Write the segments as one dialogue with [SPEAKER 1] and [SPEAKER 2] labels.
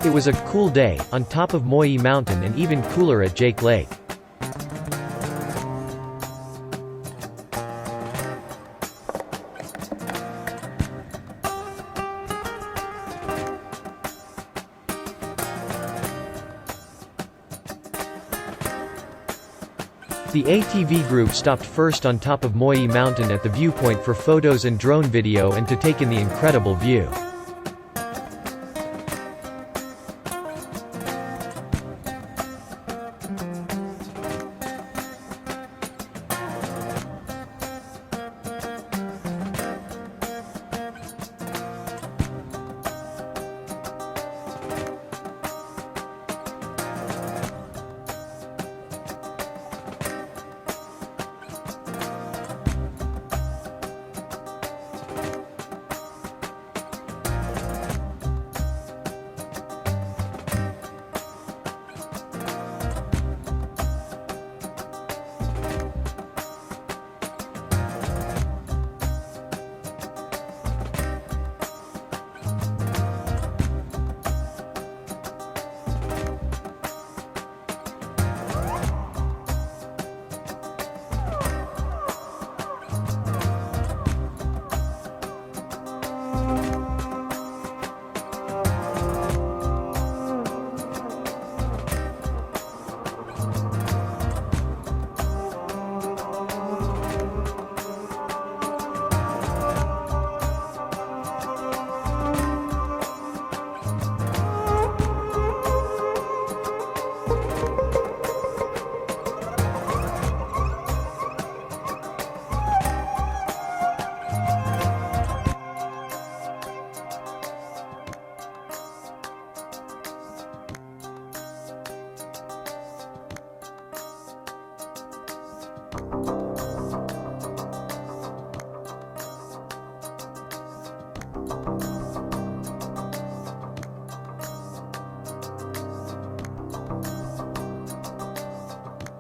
[SPEAKER 1] It was a cool day, on top of Moyie Mountain and even cooler at Jake Lake. The ATV group stopped first on top of Moyie Mountain at the viewpoint for photos and drone video and to take in the incredible view.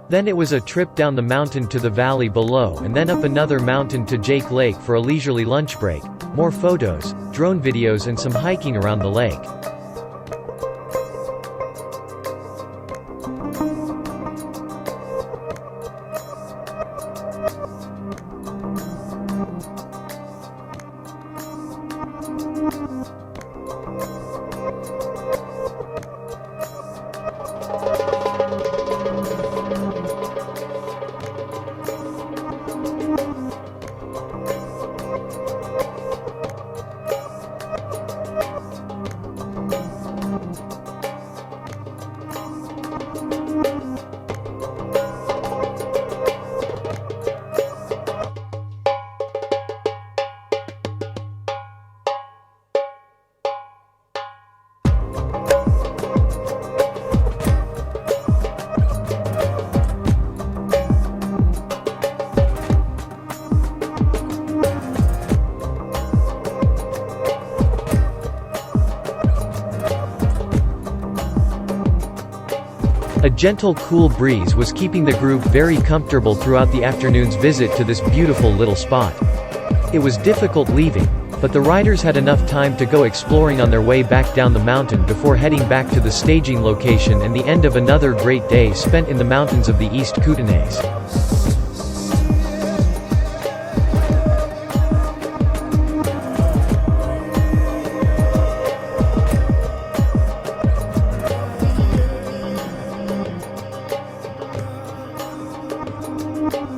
[SPEAKER 1] Then it was a trip down the mountain to the valley below and then up another mountain to Jake Lake for a leisurely lunch break, more photos, drone videos and some hiking around the lake. A gentle cool breeze was keeping the group very comfortable throughout the afternoon's visit to this beautiful little spot. It was difficult leaving, but the riders had enough time to go exploring on their way back down the mountain before heading back to the staging location and the end of another great day spent in the mountains of the East Kootenays.
[SPEAKER 2] You